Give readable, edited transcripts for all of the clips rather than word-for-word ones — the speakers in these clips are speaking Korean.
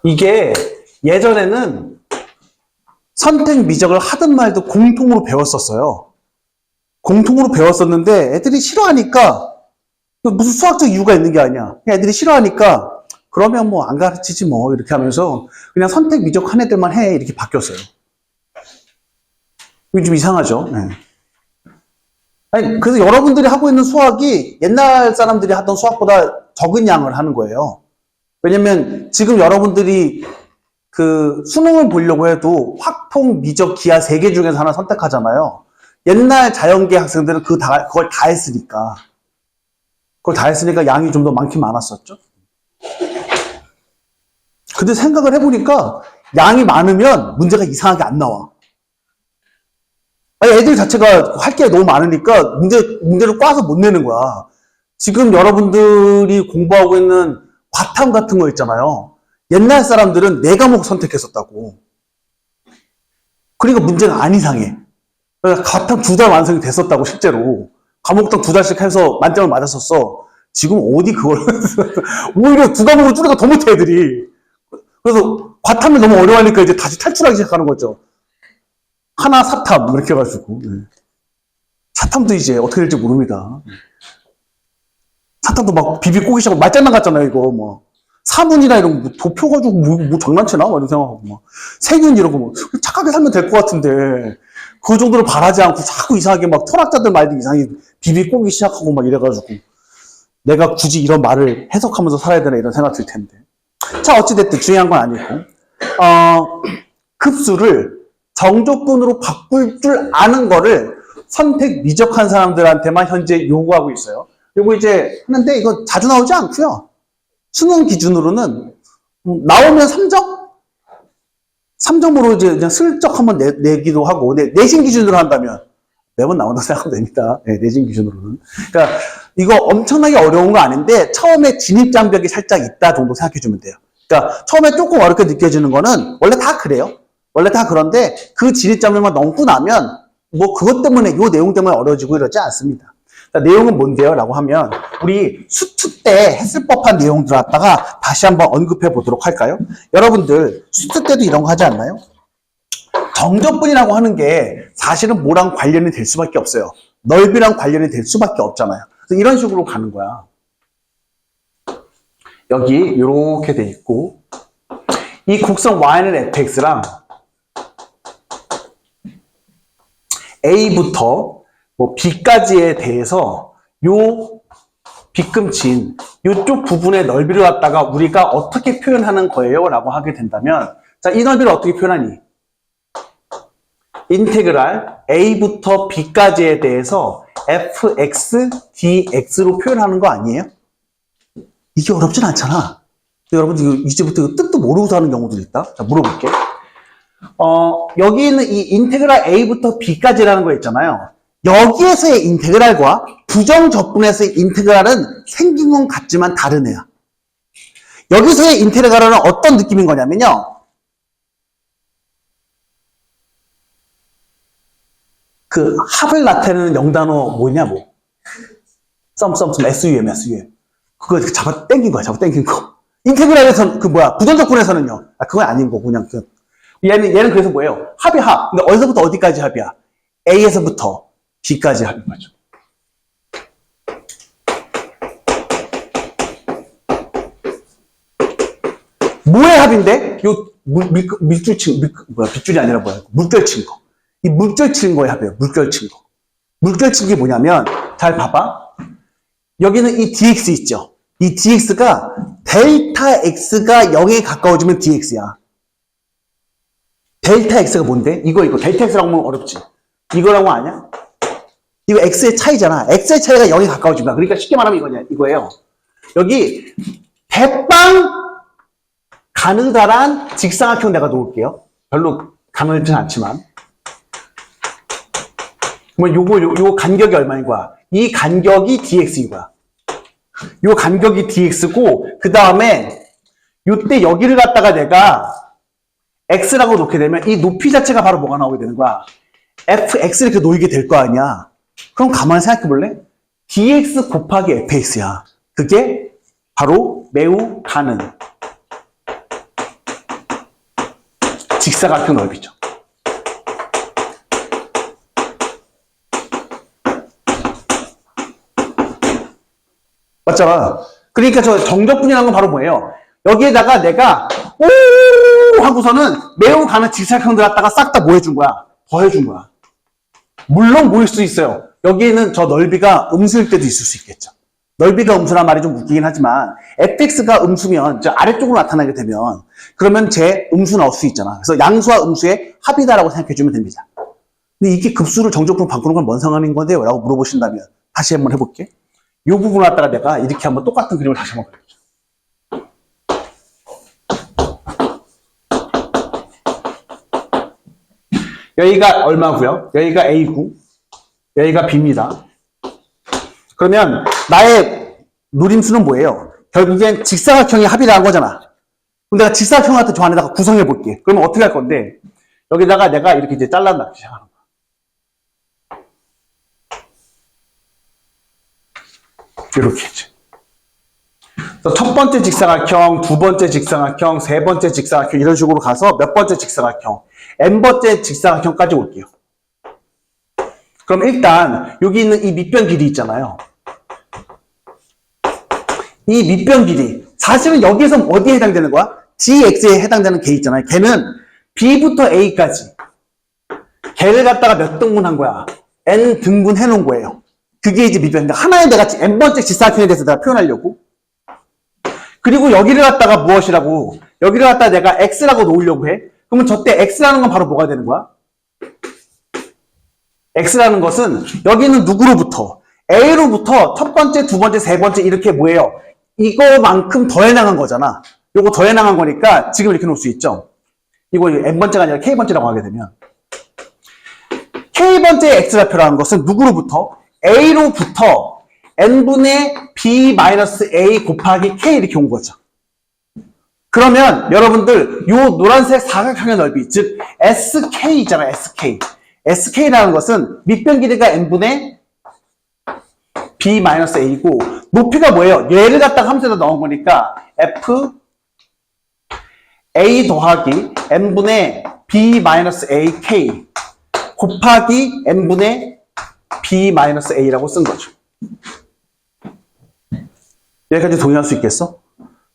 이게 예전에는 선택 미적을 하든 말든 공통으로 배웠었어요. 공통으로 배웠었는데 애들이 싫어하니까 무슨 수학적 이유가 있는 게 아니야. 그냥 애들이 싫어하니까 그러면 뭐 안 가르치지 뭐 이렇게 하면서 그냥 선택 미적 한 애들만 해 이렇게 바뀌었어요. 이게 좀 이상하죠. 네. 아니, 그래서 여러분들이 하고 있는 수학이 옛날 사람들이 하던 수학보다 적은 양을 하는 거예요. 왜냐면 지금 여러분들이 그 수능을 보려고 해도 확통, 미적, 기하 3개 중에서 하나 선택하잖아요. 옛날 자연계 학생들은 그걸 다 했으니까. 그걸 다 했으니까 양이 좀 더 많긴 많았었죠. 근데 생각을 해보니까 양이 많으면 문제가 이상하게 안 나와. 아니, 애들 자체가 할 게 너무 많으니까 문제를 꽈서 못 내는 거야. 지금 여러분들이 공부하고 있는 과탐 같은 거 있잖아요. 옛날 사람들은 4과목 선택했었다고. 그러니까 문제가 안 이상해. 그러니까 과탐 2달 완성이 됐었다고, 실제로. 과목당 2달씩 해서 만점을 맞았었어. 지금 어디 그걸. 오히려 2과목을 줄여서 더 못해, 애들이. 그래서 과탐이 너무 어려워하니까 이제 다시 탈출하기 시작하는 거죠. 하나 사탐, 이렇게 해가지고. 사탐도 이제 어떻게 될지 모릅니다. 사탐도 막 비비 꼬기 시작하고 말장난 같잖아요, 이거. 뭐. 사문이나 이런 거 도표가지고 뭐 장난치나? 막 이런 생각하고. 막. 세균 이런 거 뭐. 착하게 살면 될 것 같은데. 그 정도로 바라지 않고 자꾸 이상하게 막 철학자들 말도 이상하게 비비 꼬기 시작하고 막 이래가지고. 내가 굳이 이런 말을 해석하면서 살아야 되나 이런 생각 들 텐데. 자, 어찌됐든 중요한 건 아니고. 급수를 정조분으로 바꿀 줄 아는 거를 선택 미적한 사람들한테만 현재 요구하고 있어요. 요거 이제 하는데 이거 자주 나오지 않고요. 수능 기준으로는 나오면 3점? 3점으로 이제 그냥 슬쩍 한번 내기도 하고 내신 기준으로 한다면 매번 나온다고 생각하면 됩니다. 네, 내신 기준으로는. 그러니까 이거 엄청나게 어려운 거 아닌데 처음에 진입장벽이 살짝 있다 정도 생각해 주면 돼요. 그러니까 처음에 조금 어렵게 느껴지는 거는 원래 다 그래요. 원래 다 그런데 그 진입장벽만 넘고 나면 뭐 그것 때문에 이 내용 때문에 어려워지고 이러지 않습니다. 자, 내용은 뭔데요? 라고 하면 우리 수투 때 했을 법한 내용들 갖다가 다시 한번 언급해 보도록 할까요? 여러분들 수투 때도 이런 거 하지 않나요? 정적분이라고 하는 게 사실은 뭐랑 관련이 될 수밖에 없어요. 넓이랑 관련이 될 수밖에 없잖아요. 그래서 이런 식으로 가는 거야. 여기 이렇게 돼 있고 이 곡선 y는 fx랑 a부터 뭐 b까지에 대해서 요 빗금친 요쪽 부분의 넓이를 갖다가 우리가 어떻게 표현하는 거예요? 라고 하게 된다면 자, 이 넓이를 어떻게 표현하니? 인테그랄 a부터 b까지에 대해서 fx dx로 표현하는 거 아니에요? 이게 어렵진 않잖아. 여러분 이제부터 뜻도 모르고 사는 경우도 있다. 자, 물어볼게. 여기 있는 이 인테그랄 a부터 b까지라는 거 있잖아요. 여기에서의 인테그랄과 부정적분에서의 인테그랄은 생긴 건 같지만 다른 애야. 여기서의 인테그랄은 어떤 느낌인 거냐면요. 그 합을 나타내는 영단어 뭐냐 뭐. SUM. 그거 잡아 당긴 거야. 잡아 당긴 거. 인테그랄에서는 그 뭐야. 부정적분에서는요. 그건 아닌 거고 그냥 얘는 그래서 뭐예요? 합이 합. 근데 어디서부터 어디까지 합이야? A에서부터 B까지 합인 거죠. 뭐의 합인데? 요 빗줄이 아니라 뭐야? 물결친 거. 이 물결친 거의 합이에요. 물결친 거. 물결친 게 뭐냐면 잘 봐봐. 여기는 이 dx 있죠? 이 dx가 델타 x가 0에 가까워지면 dx야. 델타 x가 뭔데? 이거 델타 x라고 하면 어렵지. 이거라고 아냐? 이거 x의 차이잖아. x의 차이가 0에 가까워진다. 그러니까 쉽게 말하면 이거예요. 여기 대빵 가느다란 직사각형 내가 놓을게요. 별로 가늘진 않지만. 뭐 요거 간격이 얼마인 거야? 이 간격이 dx인 거야. 요 간격이 dx고 그 다음에 요때 여기를 갖다가 내가 x라고 놓게 되면 이 높이 자체가 바로 뭐가 나오게 되는 거야? fx 이렇게 놓이게 될 거 아니야. 그럼 가만히 생각해 볼래? dx 곱하기 fx야. 그게 바로 매우 가는 직사각형 넓이죠. 맞잖아. 그러니까 저 정적분이라는 건 바로 뭐예요? 여기에다가 내가 오 하고서는 매우 가는 직사각형들 갖다가 싹 다 뭐 해준 거야? 더해준 거야. 물론 뭐일 수 있어요. 여기에는 저 넓이가 음수일 때도 있을 수 있겠죠. 넓이가 음수란 말이 좀 웃기긴 하지만 fx가 음수면 저 아래쪽으로 나타나게 되면 그러면 제 음수 나올 수 있잖아. 그래서 양수와 음수의 합이다라고 생각해주면 됩니다. 근데 이게 급수를 정적분 바꾸는 건 뭔 상관인 건데요? 라고 물어보신다면 다시 한번 해볼게. 이 부분을 갖다가 내가 이렇게 한번 똑같은 그림을 다시 한번 그려보자. 여기가 얼마고요? 여기가 A고 여기가 B입니다. 그러면 나의 노림수는 뭐예요? 결국엔 직사각형의 합이라는 거잖아. 그럼 내가 직사각형 같은 저 안에다가 구성해 볼게. 그러면 어떻게 할 건데 여기다가 내가 이렇게 이제 잘라놨기 시작하는 거야. 이렇게 했지. 첫 번째 직사각형, 두 번째 직사각형, 세 번째 직사각형 이런 식으로 가서 몇 번째 직사각형, n번째 직사각형까지 올게요. 그럼 일단 여기 있는 이 밑변 길이 있잖아요. 이 밑변 길이 사실은 여기에서 어디에 해당되는 거야? dx에 해당되는 개 있잖아요. 걔는 b부터 a까지 걔를 갖다가 몇 등분한 거야? n 등분 해놓은 거예요. 그게 이제 밑변인데 하나의 내가 n번째 직사각형에 대해서 내가 표현하려고 그리고 여기를 갖다가 무엇이라고 여기를 갖다가 내가 x라고 놓으려고 해. 그러면 저때 x라는 건 바로 뭐가 되는 거야? x라는 것은 여기는 누구로부터? a로부터 첫 번째, 두 번째, 세 번째 이렇게 뭐예요? 이거만큼 더해 나간 거잖아. 요거 더해 나간 거니까 지금 이렇게 놓을 수 있죠. 이거 n번째가 아니라 k번째라고 하게 되면 k번째 x좌표라는 것은 누구로부터? a로부터 n분의 b-a 곱하기 k 이렇게 온 거죠. 그러면 여러분들 요 노란색 사각형의 넓이 즉 SK 있잖아요. SK. SK라는 것은 밑변 길이가 n분의 b-a고 높이가 뭐예요? 얘를 갖다가 함수에다 넣은 거니까 f a 더하기 n분의 b-ak 곱하기 n분의 b-a라고 쓴 거죠. 여기까지 동의할 수 있겠어?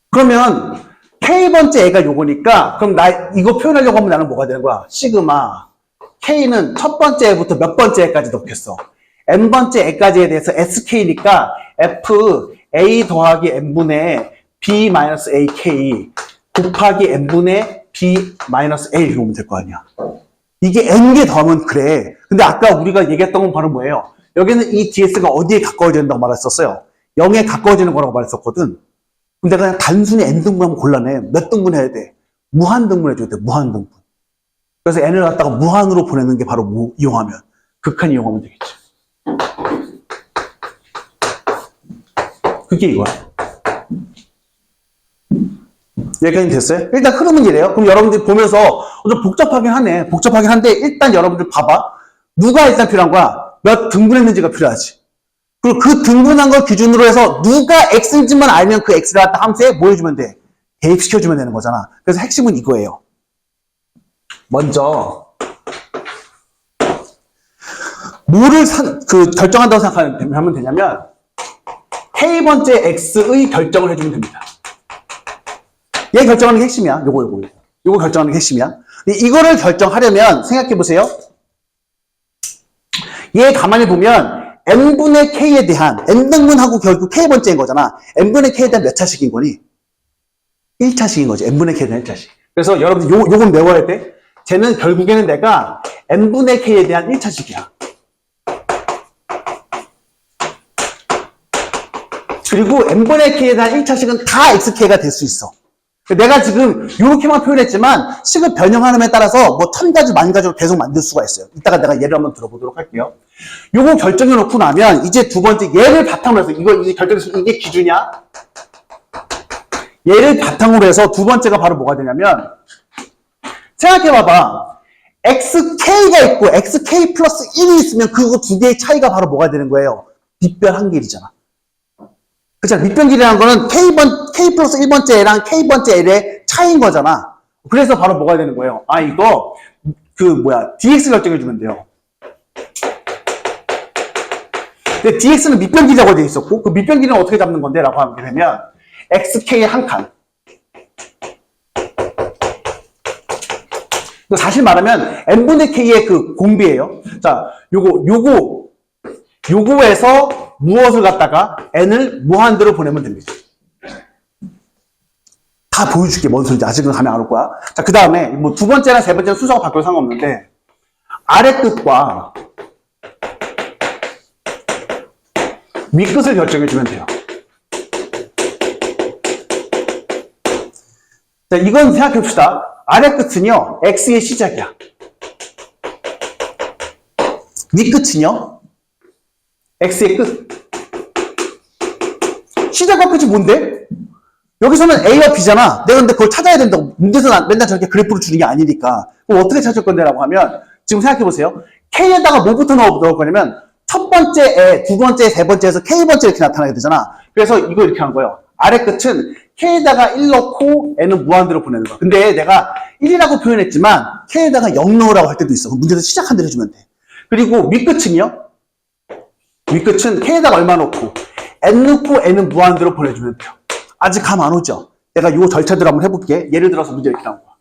그러면 k번째 애가 요거니까 그럼 나 이거 표현하려고 하면 나는 뭐가 되는 거야? 시그마 k는 첫 번째 애부터 몇 번째 애까지 넣겠어? n번째 애까지에 대해서 sk니까 f a 더하기 n분의 b-ak 곱하기 n분의 b-a 이렇게 보면 될 거 아니야. 이게 n개 더하면 그래. 근데 아까 우리가 얘기했던 건 바로 뭐예요? 여기는 이 ds가 어디에 가까워진다고 말했었어요? 0에 가까워지는 거라고 말했었거든. 근데 그냥 단순히 n등분하면 곤란해. 몇 등분 해야 돼? 무한등분 해줘야 돼. 무한등분. 그래서 n을 갖다가 무한으로 보내는 게 바로 이용하면 극한 이용하면 되겠지. 그게 이거야. 여기까지 됐어요? 일단 흐름은 이래요. 그럼 여러분들이 보면서 좀 복잡하긴 하네. 복잡하긴 한데 일단 여러분들 봐봐. 누가 일단 필요한 거야? 몇 등분했는지가 필요하지. 그리고 그 등분한 걸 기준으로 해서 누가 x인지만 알면 그 x를 갖다 함수에 뭐 해주면 돼? 대입시켜주면 되는 거잖아. 그래서 핵심은 이거예요. 먼저 뭐를 결정한다고 생각하면 되냐면 k번째 x의 결정을 해주면 됩니다. 얘 결정하는 게 핵심이야. 요거 결정하는 게 핵심이야. 이거를 결정하려면 생각해보세요. 얘 가만히 보면 n분의 k에 대한 n등분하고 결국 k번째인 거잖아. n분의 k에 대한 몇 차식인 거니? 1차식인 거지. n분의 k에 대한 1차식. 그래서 여러분들 요건 외워야 돼. 쟤는 결국에는 내가 n분의 k에 대한 1차식이야. 그리고 n분의 k에 대한 1차식은 다 xk가 될 수 있어. 내가 지금 이렇게만 표현했지만 식을 변형하는 에 따라서 뭐 1000가지, 10,000가지로 계속 만들 수가 있어요. 이따가 내가 예를 한번 들어보도록 할게요. 요거 결정해 놓고 나면 이제 두 번째 얘를 바탕으로 해서 이거 이제 결정해서 이게 기준이야. 얘를 바탕으로 해서 두 번째가 바로 뭐가 되냐면 생각해 봐봐. xk가 있고 xk 플러스 1이 있으면 그거 두 개의 차이가 바로 뭐가 되는 거예요? 밑변 한 길이잖아. 그렇잖아. 밑변 길이라는 거는 k 플러스 1번째 애랑 k번째 애의 차이인 거잖아. 그래서 바로 뭐가 되는 거예요? 아, 이거, dx 결정해주면 돼요. 근데 dx는 밑변기라고 되어 있었고, 그 밑변기는 어떻게 잡는 건데? 라고 하게 되면, xk의 한 칸. 사실 말하면, n분의 k의 그 공비예요. 자, 요거에서 무엇을 갖다가 n을 무한대로 보내면 됩니다. 다 보여줄게, 뭔 소리인지. 아직은 감이 안 올 거야. 자, 그 다음에, 뭐, 두 번째나 세 번째는 순서가 바뀌어도 상관없는데, 아래 끝과 윗끝을 결정해주면 돼요. 자, 이건 생각해봅시다. 아래 끝은요, x의 시작이야. 윗끝은요, x의 끝. 시작과 끝이 뭔데? 여기서는 A와 B잖아. 내가 근데 그걸 찾아야 된다고. 문제에서 맨날 저렇게 그래프를 주는 게 아니니까. 그럼 어떻게 찾을 건데? 라고 하면, 지금 생각해보세요. K에다가 뭐부터 넣을 거냐면, 첫 번째 에, 두 번째, 세 번째에서 K번째 이렇게 나타나게 되잖아. 그래서 이거 이렇게 하는 거예요. 아래 끝은 K에다가 1 넣고 N은 무한대로 보내는 거야. 근데 내가 1이라고 표현했지만, K에다가 0 넣으라고 할 때도 있어. 그럼 문제에서 시작한 대로 해주면 돼. 그리고 윗끝은요? 윗끝은 K에다가 얼마 넣고, N 넣고 N은 무한대로 보내주면 돼요. 아직 감 안 오죠? 내가 이 절차대로 한번 해볼게. 예를 들어서 문제 이렇게 나온 거야.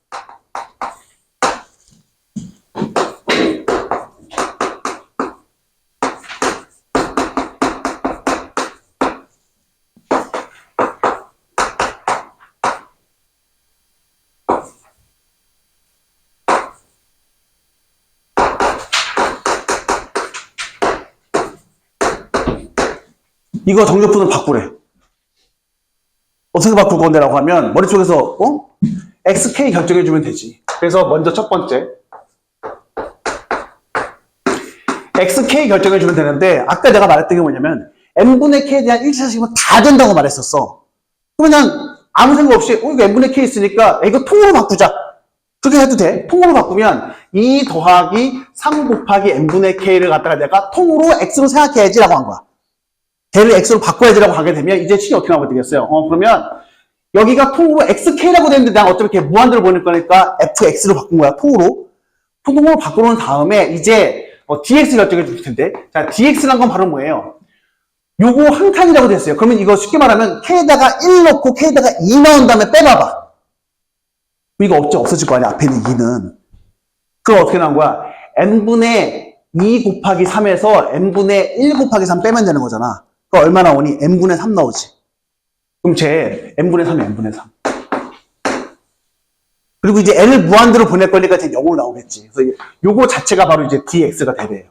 이거 정적분을 바꾸래. 어떻게 바꿀 건데? 라고 하면 머릿속에서 xk 결정해주면 되지. 그래서 먼저 첫 번째 xk 결정해주면 되는데, 아까 내가 말했던 게 뭐냐면 n분의 k에 대한 1차식이면 다 된다고 말했었어. 그러면 아무 생각 없이 이거 n분의 k 있으니까 이거 통으로 바꾸자. 그렇게 해도 돼. 통으로 바꾸면 2 더하기 3 곱하기 n분의 k를 갖다가 내가 통으로 x로 생각해야지 라고 한 거야. 걔를 x로 바꿔야지라고 하게 되면 이제 식이 어떻게 나오게 되겠어요? 그러면 여기가 통으로 xk라고 되는데 내가 어차피 이렇게 무한대로 보낼 거니까 fx로 바꾼 거야. 통으로 바꿔놓은 다음에 이제 dx 결정해 줄 텐데, 자, dx란 건 바로 뭐예요? 요거 한 칸이라고 됐어요. 그러면 이거 쉽게 말하면 k에다가 1 넣고 k에다가 2 넣은 다음에 빼봐봐. 이거 없어질 거 아니야. 앞에 있는 2는. 그럼 어떻게 나온 거야? n분의 2 곱하기 3에서 n분의 1 곱하기 3 빼면 되는 거잖아. 그럼 얼마 나오니? n분의 3 나오지. 그럼 쟤 n분의 3이야, n분의 3. 그리고 이제 n을 무한대로 보낼 거니까 쟤 0으로 나오겠지. 그래서 요거 자체가 바로 이제 dx가 되래요.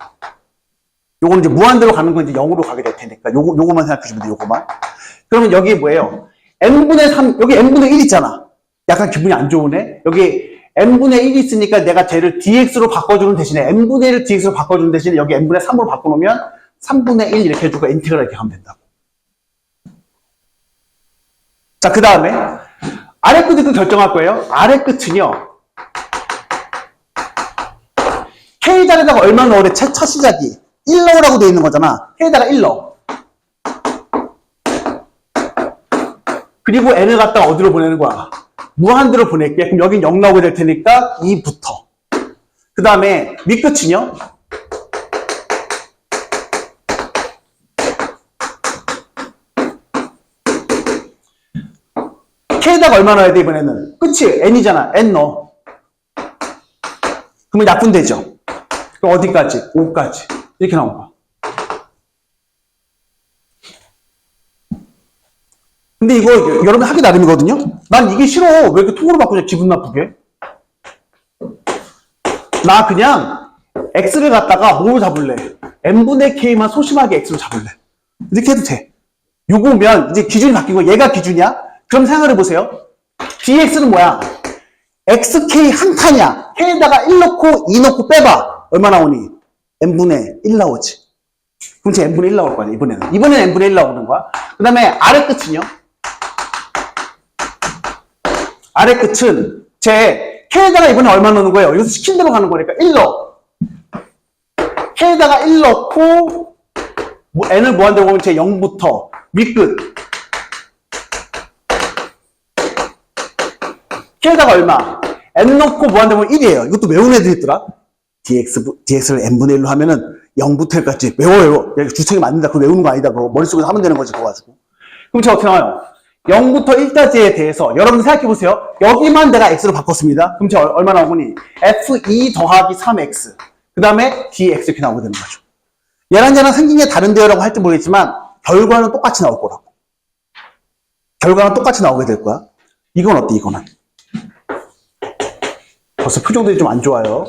요거는 이제 무한대로 가는 건 이제 0으로 가게 될 테니까 요거만 생각해 주면 돼, 요거만. 그러면 여기 뭐예요? n분의 3, 여기 n분의 1 있잖아. 약간 기분이 안 좋으네? 여기 n분의 1이 있으니까 내가 쟤를 dx로 바꿔주는 대신에 n분의 1을 dx로 바꿔주는 대신에 여기 n분의 3으로 바꿔놓으면 3분의 1 이렇게 해주고 인테그랄 이렇게 하면 된다고. 자, 그 다음에 아래 끝도 결정할 거예요. 아래 끝은요, K자리에다가 얼마 넣으래? 첫 시작이 1 넣으라고 되어 있는 거잖아. K에다가 1 넣어. 그리고 N을 갖다가 어디로 보내는 거야? 무한대로 보낼게. 그럼 여긴 0 나오게 될 테니까 2부터. 그 다음에 밑끝은요, K에다가 얼마 넣어야 돼, 이번에는? 끝이 N이잖아. N 넣어. 그러면 약분되죠. 그럼 어디까지? 5까지. 이렇게 나온 거야. 근데 이거 여러분 하기 나름이거든요? 난 이게 싫어. 왜 이렇게 통으로 바꾸냐, 기분 나쁘게. 나 그냥 X를 갖다가 뭐로 잡을래? N분의 K만 소심하게 X로 잡을래. 이렇게 해도 돼. 요거면 이제 기준이 바뀐 거, 얘가 기준이야? 그럼 생각을 해보세요. dx는 뭐야? xk 한 칸이야. k에다가 1 넣고 2 넣고 빼봐. 얼마 나오니? n분의 1 나오지. 그럼 제 n분의 1 나올 거 아니야, 이번에는. 이번에는 n분의 1 나오는 거야. 그 다음에 아래 끝은요? 아래 끝은 제 k에다가 이번에 얼마 넣는 거예요? 여기서 시킨 대로 가는 거니까 1 넣어. k에다가 1 넣고 n을 무한대로 보면 제 0부터 윗끝. k에다가 얼마? n 넣고 무한대면 1이에요. 이것도 외우는 애들이 있더라. dx를 n분의 1로 하면은 0부터 1까지 외워요. 여기 주책이 맞는다. 그거 외우는 거 아니다. 그거 머릿속에서 하면 되는 거지. 그거 가지고. 그럼 제가 어떻게 나와요? 0부터 1까지에 대해서 여러분 생각해보세요. 여기만 내가 x로 바꿨습니다. 그럼 제가 얼마 나오니? f2 더하기 3x 그 다음에 dx 이렇게 나오게 되는 거죠. 얘랑 생긴 게 다른데요 라고 할지 모르겠지만 결과는 똑같이 나올 거라고. 결과는 똑같이 나오게 될 거야. 이건 어때? 이거는 벌써 표정들이 좀 안 좋아요.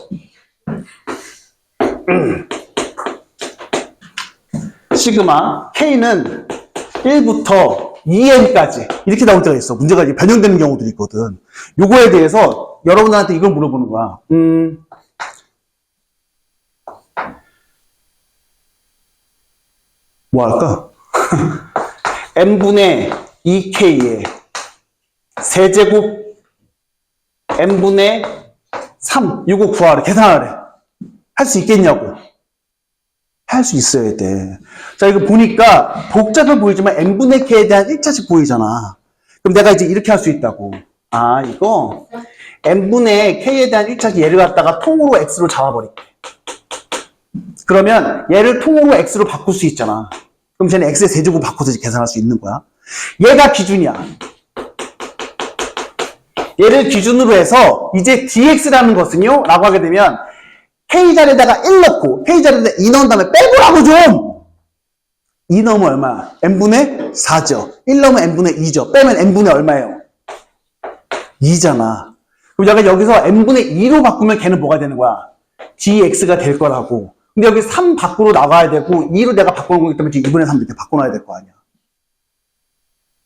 시그마 K는 1부터 2n까지 이렇게 나올 때가 있어. 문제가 이제 변형되는 경우들이 있거든. 요거에 대해서 여러분들한테 이걸 물어보는 거야. 뭐 할까? n분의 2k의 세제곱 n분의 3 이거 구하래. 계산하래. 할 수 있겠냐고. 할 수 있어야 돼. 자, 이거 보니까 복잡해 보이지만 n분의 k에 대한 1차식 보이잖아. 그럼 내가 이제 이렇게 할 수 있다고. 아, 이거 n분의 k에 대한 1차식 얘를 갖다가 통으로 x로 잡아버릴게. 그러면 얘를 통으로 x로 바꿀 수 있잖아. 그럼 쟤는 x의 세제곱 바꿔서 계산할 수 있는 거야. 얘가 기준이야. 얘를 기준으로 해서 이제 dx라는 것은요 라고 하게 되면 K자리에다가 1 넣고 K자리에다가 2 넣은 다음에 빼보라고 좀! 2 넣으면 얼마야? n분의 4죠. 1 넣으면 n분의 2죠. 빼면 n분의 얼마예요? 2잖아. 그럼 내가 여기서 n분의 2로 바꾸면 걔는 뭐가 되는 거야? dx가 될 거라고. 근데 여기 3 밖으로 나가야 되고 2로 내가 바꾸는 거기 때문에 2분의 3 이렇게 바꿔놔야 될 거 아니야.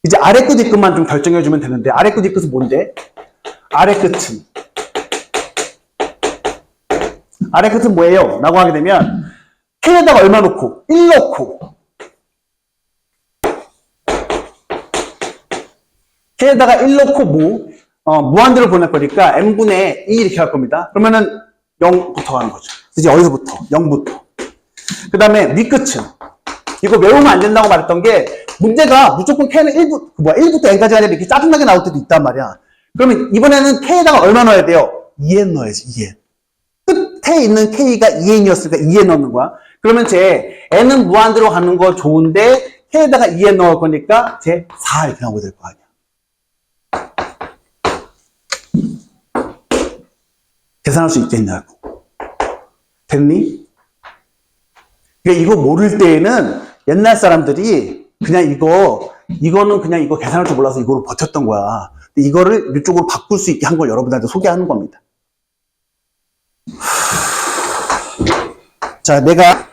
이제 아래 끝 뒷끝만 좀 결정해주면 되는데 아래 끝 뒷끝은 뭔데? 아래 끝은 아래 끝은 뭐예요? 라고 하게 되면 K에다가 얼마 넣고 1 넣고 K에다가 1 넣고 무한대로 보낼 거니까 n분의 2 이렇게 할 겁니다. 그러면은 0부터 가는 거죠. 이제 어디서부터? 0부터. 그 다음에 밑끝은 이거 외우면 안 된다고 말했던 게 문제가 무조건 K는 1부터 n까지 아니라 이렇게 짜증나게 나올 때도 있단 말이야. 그러면 이번에는 K에다가 얼마 넣어야 돼요? 2n 넣어야지, 2n. 끝에 있는 K가 2n이었으니까 2n 넣는 거야. 그러면 제 n은 무한대로 가는 거 좋은데 K에다가 2n 넣을 거니까 제 4 이렇게 나오게 될 거 아니야. 계산할 수 있겠냐고. 됐니? 그러니까 이거 모를 때에는 옛날 사람들이 그냥 이거는 그냥 이거 계산할 줄 몰라서 이거로 버텼던 거야. 근데 이거를 이쪽으로 바꿀 수 있게 한 걸 여러분들한테 소개하는 겁니다. 자, 내가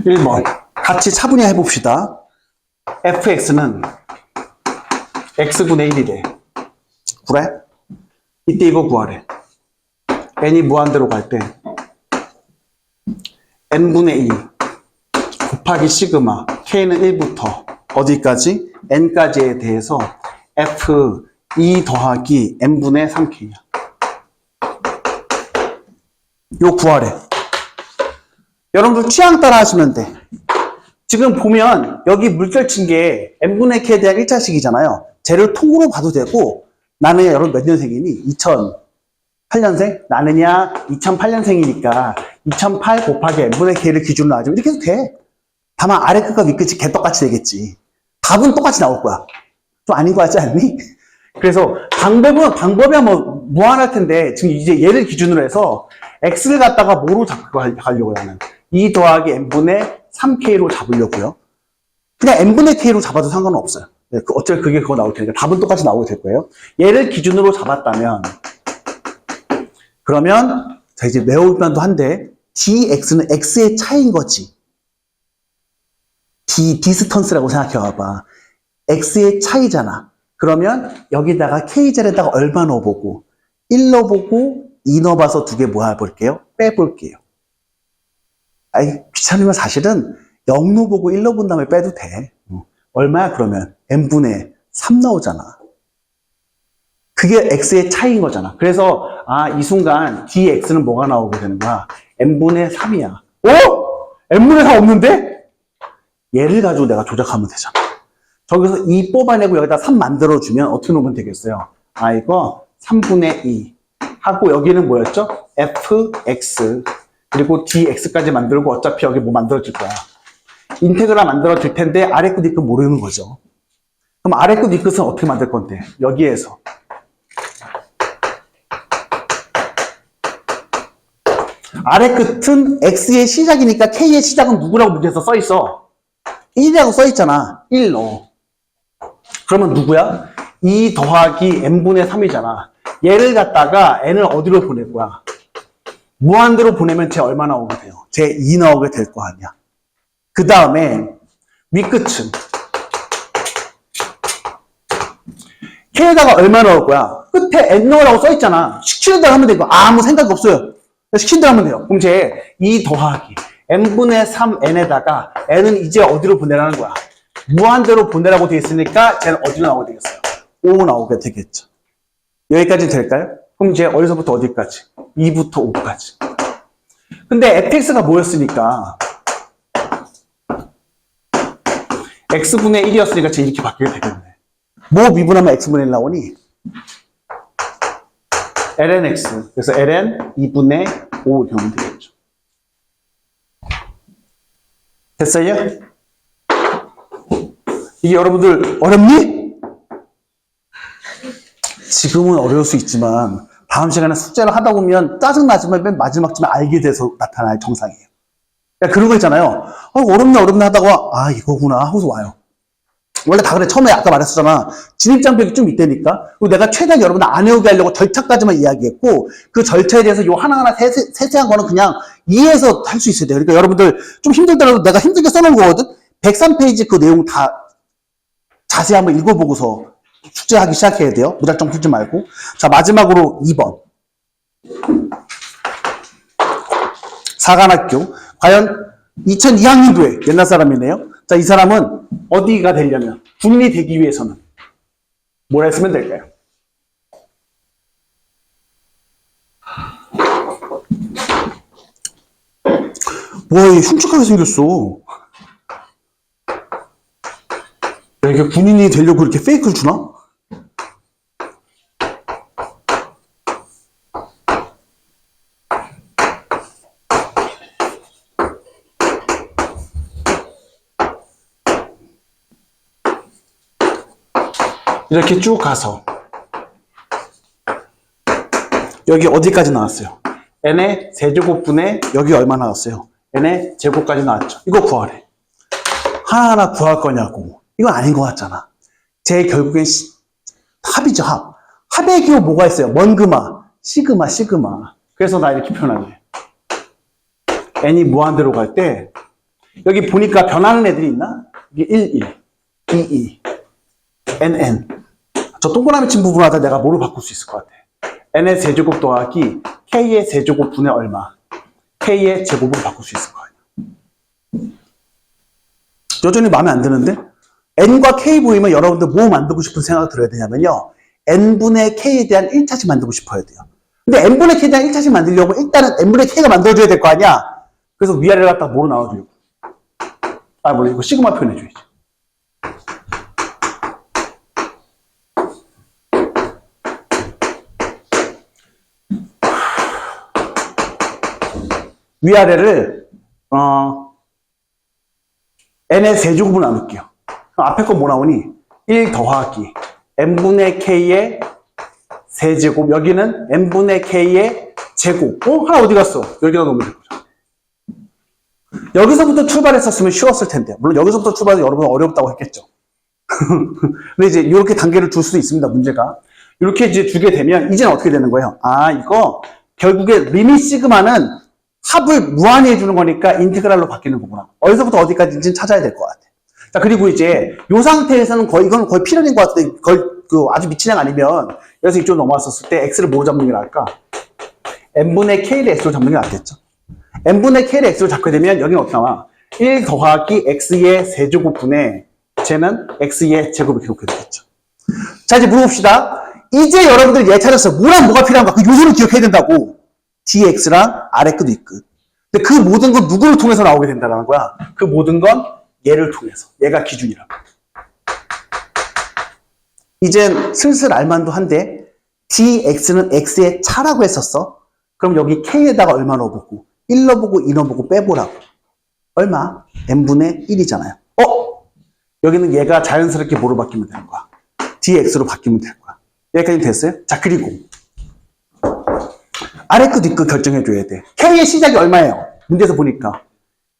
(1번) 같이 차분히 해봅시다. fx는 x분의 1이래. 그래? 이때 이거 구하래. n이 무한대로 갈 때 n분의 2 곱하기 시그마 k는 1부터 어디까지? n까지에 대해서 f2 더하기 n분의 3k야. 요 구하래. 여러분들 취향 따라 하시면 돼. 지금 보면 여기 물결 친 게 n분의 k에 대한 1차식이잖아요. 쟤를 통으로 봐도 되고 나는 여러분 몇 년생이니? 2008년생? 나는야 2008년생이니까 2008 곱하기 n분의 k를 기준으로 하죠. 이렇게 해도 돼. 다만 아래 끝과 윗 끝이 개떡같이 되겠지. 답은 똑같이 나올 거야. 좀 아닌 거 같지 않니? 그래서 방법이야 뭐 무한할 텐데 지금 이제 얘를 기준으로 해서 x를 갖다가 뭐로 잡고 가려고 하는 2 더하기 n분의 3k로 잡으려고요. 그냥 n분의 k로 잡아도 상관은 없어요. 네, 어차피 그거 나올 테니까 답은 똑같이 나오게 될 거예요. 얘를 기준으로 잡았다면 그러면 자 이제 외우면도 한데 dx는 x의 차이인 거지. 디스턴스라고 생각해 봐봐. x의 차이잖아. 그러면 여기다가 k자리에다가 얼마 넣어보고 1 넣어보고 2 넣어봐서 두 개 모아볼게요. 빼볼게요. 아이 귀찮으면 사실은 0 넣어보고 1 넣어본 다음에 빼도 돼. 얼마야 그러면? n분의 3 나오잖아. 그게 x의 차이인 거잖아. 그래서 이 순간 dx는 뭐가 나오게 되는 거야? n분의 3이야. 어? n분의 4 없는데? 얘를 가지고 내가 조작하면 되잖아. 저기서 2 뽑아내고 여기다 3 만들어주면 어떻게 놓으면 되겠어요? 아, 이거 3분의 2 하고 여기는 뭐였죠? fx 그리고 dx까지 만들고 어차피 여기 뭐 만들어줄 거야. 인테그랄 만들어줄 텐데 아래 끝, 위 끝 모르는 거죠. 그럼 아래 끝, 위 끝은 어떻게 만들 건데? 여기에서 아래 끝은 x의 시작이니까 k의 시작은 누구라고 문제에서 써있어? 1이라고 써있잖아. 1로. 그러면 누구야? 2 더하기 n분의 3이잖아. 얘를 갖다가 n을 어디로 보낼 거야? 무한대로 보내면 쟤 얼마 나오게 돼요? 쟤 2 나오게 될 거 아니야. 그 다음에 윗끝은 k에다가 얼마 넣을 거야? 끝에 n 넣으라고 써있잖아. 시키는 대로 하면 되고 아무 생각이 없어요. 시킨 대로 하면 돼요. 그럼 쟤 2 더하기 n분의 3n에다가 n은 이제 어디로 보내라는 거야? 무한대로 보내라고 되어 있으니까 쟤는 어디로 나오게 되겠어요? 5 나오게 되겠죠. 여기까지 될까요? 그럼 이제 어디서부터 어디까지? 2부터 5까지. 근데 fx가 뭐였으니까 x분의 1이었으니까 쟤 이렇게 바뀌게 되겠네. 뭐 미분하면 x분의 1 나오니? lnx. 그래서 ln 2분의 5 이렇게 하면 되겠죠. 됐어요? 이게 여러분들 어렵니? 지금은 어려울 수 있지만 다음 시간에 숙제를 하다 보면 짜증나지만 맨 마지막쯤에 알게 돼서 나타날 정상이에요. 그러니까 그런 거 있잖아요. 어렵네 하다가 아 이거구나 하고서 와요. 원래 다 그래. 처음에 아까 말했었잖아. 진입장벽이 좀 있다니까. 그리고 내가 최대한 여러분 안 외우게 하려고 절차까지만 이야기했고 그 절차에 대해서 요 하나하나 세세한 거는 그냥 이해해서 할 수 있어야 돼요. 그러니까 여러분들 좀 힘들더라도 내가 힘들게 써놓은 거거든. 103페이지 그 내용 다 자세히 한번 읽어보고서 숙제하기 시작해야 돼요. 무작정 풀지 말고. 자, 마지막으로 2번. 사관학교. 과연 2002학년도에 옛날 사람이네요. 자, 이 사람은 어디가 되려면 군인이 되기 위해서는 뭘 했으면 될까요? 와, 얘 흉측하게 생겼어. 야, 이게 군인이 되려고 이렇게 페이크를 주나? 이렇게 쭉 가서 여기 어디까지 나왔어요? n의 세제곱분의 여기 얼마 나왔어요? n의 제곱까지 나왔죠. 이거 구하래. 하나하나 구할 거냐고. 이건 아닌 것 같잖아. 제 결국엔 합이죠, 합. 합의 기호 뭐가 있어요? 먼그마, 시그마. 그래서 나 이렇게 표현하네. n이 무한대로 갈 때 여기 보니까 변하는 애들이 있나? 이게 1, 2, nn. 저 동그라미 친 부분마다 내가 뭐로 바꿀 수 있을 것 같아? n의 세제곱 더하기 k의 세제곱 분의 얼마? k의 제곱으로 바꿀 수 있을 거 아니야. 여전히 마음에 안 드는데? n과 k 보이면 여러분들 뭐 만들고 싶은 생각을 들어야 되냐면요. n분의 k에 대한 1차식 만들고 싶어야 돼요. 근데 n분의 k에 대한 1차식 만들려면 일단은 n분의 k가 만들어줘야 될 거 아니야? 그래서 위아래를 갖다가 뭐로 나와주려고? 아, 뭐래, 이거 시그마 표현해줘야지. 위아래를 n의 세제곱으로 나눌게요. 그럼 앞에 거 뭐 나오니? 1 더하기 n분의 k의 세제곱. 여기는 n분의 k의 제곱. 하나 어디 갔어? 여기다 놓으면 될 거죠. 여기서부터 출발했었으면 쉬웠을 텐데. 물론 여기서부터 출발해서 여러분 어렵다고 했겠죠. 근데 이제 이렇게 단계를 둘 수도 있습니다. 문제가. 이렇게 이제 주게 되면 이제는 어떻게 되는 거예요? 아, 이거 결국에 리밋 시그마는 합을 무한히 해주는 거니까 인테그랄로 바뀌는 거구나. 어디서부터 어디까지인지는 찾아야 될 것 같아. 자, 그리고 이제 이 상태에서는 이건 거의 필연인 것 같은데, 아주 미친 애가 아니면 여기서 이쪽으로 넘어왔었을 때 x를 뭐로 잡는 게 나을까? n분의 k를 x로 잡는 게 낫겠죠. n분의 k를 x로 잡게 되면 여기는 어떻게 나와? 1 더하기 x의 세제곱분의 쟤는 x의 제곱을 기록해 되겠죠. 자, 이제 물어봅시다. 이제 여러분들 얘 찾았어. 뭐랑 뭐가 필요한가? 그 요소를 기억해야 된다고. dx랑 아래 끝, 위 끝. 근데 그 모든 건 누구를 통해서 나오게 된다는 거야? 그 모든 건 얘를 통해서. 얘가 기준이라고. 이젠 슬슬 알만도 한데 dx는 x의 차라고 했었어. 그럼 여기 k에다가 얼마 넣어보고 1 넣어보고 2 넣어보고 빼보라고. 얼마? n분의 1이잖아요. 여기는 얘가 자연스럽게 뭐로 바뀌면 되는 거야? dx로 바뀌면 되는 거야. 여기까지 됐어요? 자, 그리고 아래 거 뒷거 결정해줘야 돼. k의 시작이 얼마예요? 문제에서 보니까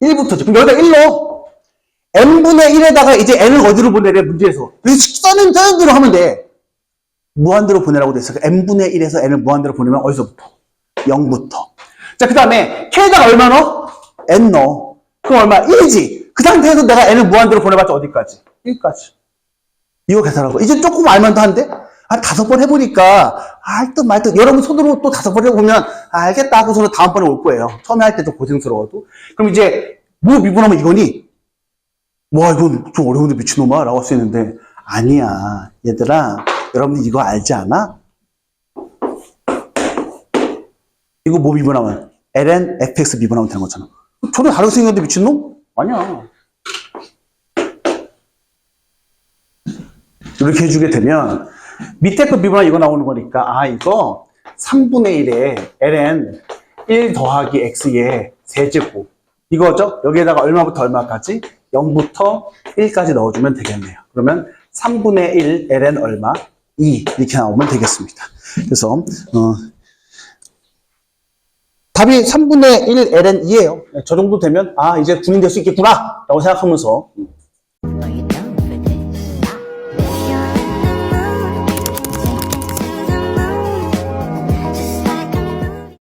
1부터지. 그럼 여기다 1 넣어. n분의 1에다가 이제 n을 어디로 보내래? 문제에서. 써는 대로 하면 돼. 무한대로 보내라고 돼 있어. n분의 1에서 n을 무한대로 보내면 어디서부터? 0부터. 자, 그 다음에 k에다가 얼마 넣어? n 넣어. 그럼 얼마? 1이지. 그 상태에서 내가 n을 무한대로 보내봤자 어디까지? 1까지. 이거 계산하고. 이제 조금 알만도 한데? 한 5번 해보니까, 알듯 말듯, 여러분 손으로 또 5번 해보면, 알겠다 하고서는 다음번에 올 거예요. 처음에 할 때 좀 고생스러워도. 그럼 이제, 뭐 미분하면 이거니? 와, 이건 좀 어려운데 미친놈아? 라고 할 수 있는데, 아니야. 얘들아, 여러분들 이거 알지 않아? 이거 뭐 미분하면? ln fx 미분하면 되는 거잖아. 전혀 다르게 생겼는데 미친놈? 아니야. 이렇게 해주게 되면 밑에 거 미분하면 이거 나오는 거니까 이거 3분의 1에 ln 1 더하기 x의 세제곱 이거죠? 여기에다가 얼마부터 얼마까지? 0부터 1까지 넣어주면 되겠네요. 그러면 3분의 1 ln 얼마? 2 이렇게 나오면 되겠습니다. 그래서 답이 3분의 1 ln 2예요. 저 정도 되면 이제 군인 될 수 있겠구나 라고 생각하면서